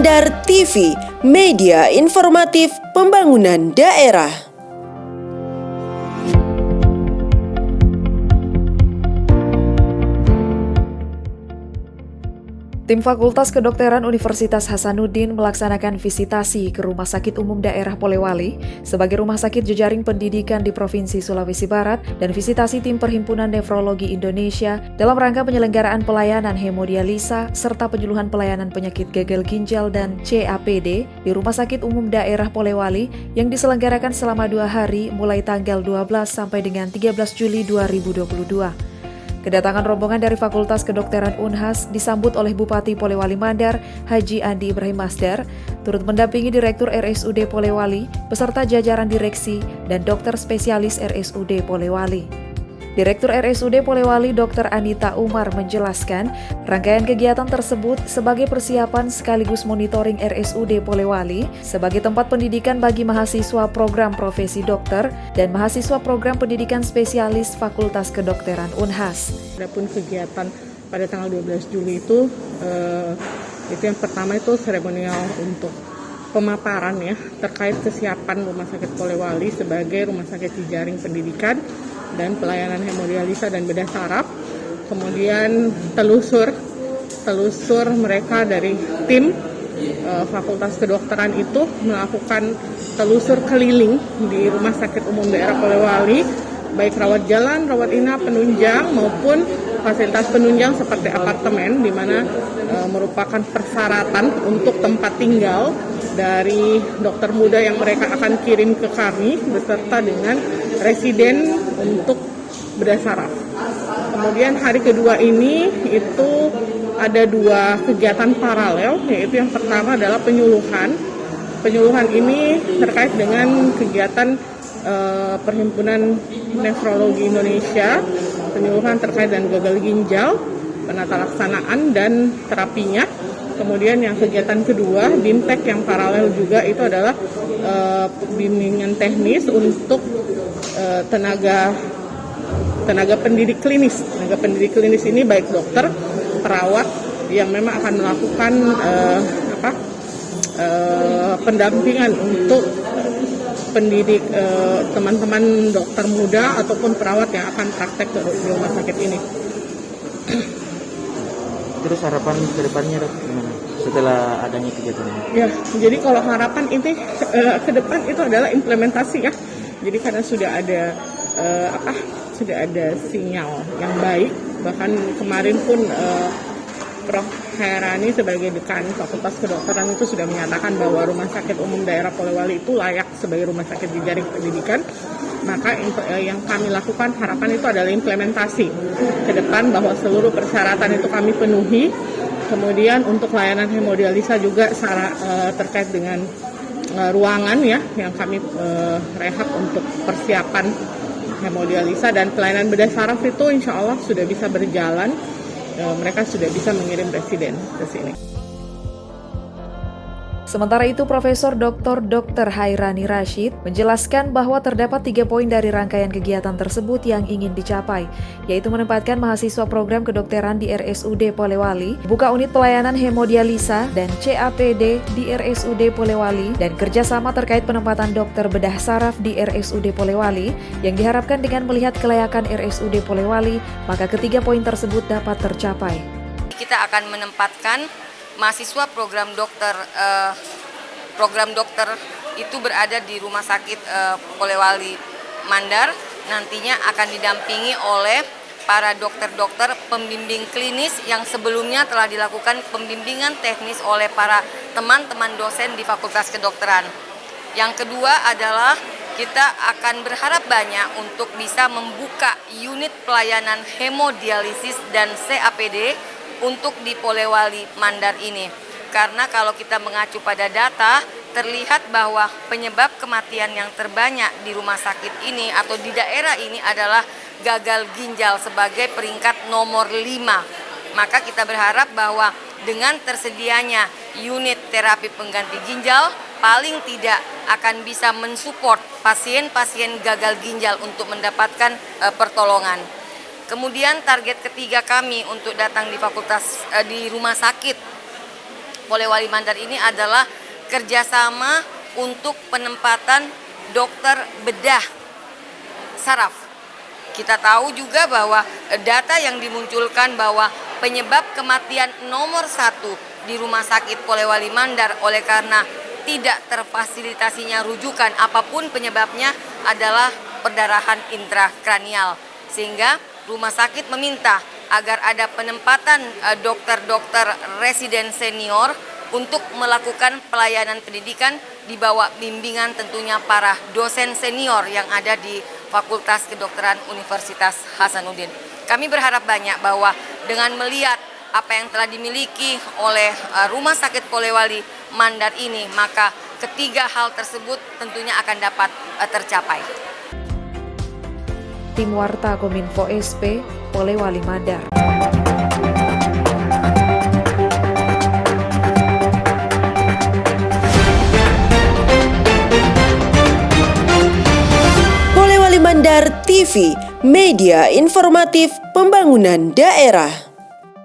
Mandar TV, media informatif pembangunan daerah. Tim Fakultas Kedokteran Universitas Hasanuddin melaksanakan visitasi ke Rumah Sakit Umum Daerah Polewali sebagai rumah sakit jejaring pendidikan di Provinsi Sulawesi Barat dan visitasi tim Perhimpunan Nefrologi Indonesia dalam rangka penyelenggaraan pelayanan hemodialisa serta penyuluhan pelayanan penyakit gagal ginjal dan CAPD di Rumah Sakit Umum Daerah Polewali yang diselenggarakan selama 2 hari mulai tanggal 12 sampai dengan 13 Juli 2022. Kedatangan rombongan dari Fakultas Kedokteran Unhas disambut oleh Bupati Polewali Mandar, Haji Andi Ibrahim Masdar, turut mendampingi Direktur RSUD Polewali, beserta jajaran direksi dan dokter spesialis RSUD Polewali. Direktur RSUD Polewali Dr. Anita Umar menjelaskan, rangkaian kegiatan tersebut sebagai persiapan sekaligus monitoring RSUD Polewali sebagai tempat pendidikan bagi mahasiswa program profesi dokter dan mahasiswa program pendidikan spesialis Fakultas Kedokteran Unhas. Adapun kegiatan pada tanggal 12 Juli itu yang pertama itu seremonial untuk pemaparan ya terkait kesiapan Rumah Sakit Polewali sebagai rumah sakit jejaring pendidikan dan pelayanan hemodialisa dan bedah saraf. Kemudian telusur mereka dari tim Fakultas Kedokteran itu melakukan telusur keliling di Rumah Sakit Umum Daerah Polewali, baik rawat jalan, rawat inap, penunjang maupun fasilitas penunjang seperti apartemen, di mana merupakan persyaratan untuk tempat tinggal dari dokter muda yang mereka akan kirim ke kami beserta dengan residen untuk bedah saraf. Kemudian hari kedua ini itu ada 2 kegiatan paralel, yaitu yang pertama adalah penyuluhan. Penyuluhan ini terkait dengan kegiatan Perhimpunan Nefrologi Indonesia, penyuluhan terkait dengan gagal ginjal, penata laksanaan dan terapinya. Kemudian yang kegiatan kedua, BIMTEK yang paralel juga itu adalah bimbingan teknis untuk tenaga pendidik klinis. Tenaga pendidik klinis ini baik dokter, perawat yang memang akan melakukan pendampingan untuk pendidik teman-teman dokter muda ataupun perawat yang akan praktek di rumah sakit ini. Terus harapan ke depannya dok gimana setelah adanya kegiatan ini? Ya, jadi kalau harapan ini ke depan itu adalah implementasi ya. Jadi karena sudah ada sinyal yang baik, bahkan kemarin pun Prof. Hairani sebagai dekan Fakultas Kedokteran itu sudah menyatakan bahwa Rumah Sakit Umum Daerah Polewali itu layak sebagai rumah sakit jejaring pendidikan. Maka yang kami lakukan harapan itu adalah implementasi ke depan bahwa seluruh persyaratan itu kami penuhi. Kemudian untuk layanan hemodialisa juga terkait dengan ruangan ya yang kami rehab untuk persiapan hemodialisa dan pelayanan bedah saraf itu insya Allah sudah bisa berjalan. Mereka sudah bisa mengirim residen ke sini. Sementara itu, Profesor Dr. Hairani Rashid menjelaskan bahwa terdapat 3 poin dari rangkaian kegiatan tersebut yang ingin dicapai, yaitu menempatkan mahasiswa program kedokteran di RSUD Polewali, buka unit pelayanan hemodialisa dan CAPD di RSUD Polewali, dan kerjasama terkait penempatan dokter bedah saraf di RSUD Polewali, yang diharapkan dengan melihat kelayakan RSUD Polewali, maka ketiga poin tersebut dapat tercapai. Kita akan menempatkan mahasiswa program dokter itu berada di Rumah Sakit Polewali Mandar, nantinya akan didampingi oleh para dokter-dokter pembimbing klinis yang sebelumnya telah dilakukan pembimbingan teknis oleh para teman-teman dosen di Fakultas Kedokteran. Yang kedua adalah kita akan berharap banyak untuk bisa membuka unit pelayanan hemodialisis dan CAPD untuk di Polewali Mandar ini. Karena kalau kita mengacu pada data, terlihat bahwa penyebab kematian yang terbanyak di rumah sakit ini atau di daerah ini adalah gagal ginjal sebagai peringkat nomor 5. Maka kita berharap bahwa dengan tersedianya unit terapi pengganti ginjal, paling tidak akan bisa mensupport pasien-pasien gagal ginjal untuk mendapatkan pertolongan. Kemudian target ketiga kami untuk datang di rumah sakit Polewali Mandar ini adalah kerjasama untuk penempatan dokter bedah saraf. Kita tahu juga bahwa data yang dimunculkan bahwa penyebab kematian nomor 1 di Rumah Sakit Polewali Mandar oleh karena tidak terfasilitasinya rujukan apapun penyebabnya adalah perdarahan intrakranial. Sehingga rumah sakit meminta agar ada penempatan dokter-dokter residen senior untuk melakukan pelayanan pendidikan di bawah bimbingan tentunya para dosen senior yang ada di Fakultas Kedokteran Universitas Hasanuddin. Kami berharap banyak bahwa dengan melihat apa yang telah dimiliki oleh Rumah Sakit Polewali Mandar ini, maka ketiga hal tersebut tentunya akan dapat tercapai. Tim Warta Kominfo SP, Polewali Mandar. Polewali Mandar TV, media informatif pembangunan daerah.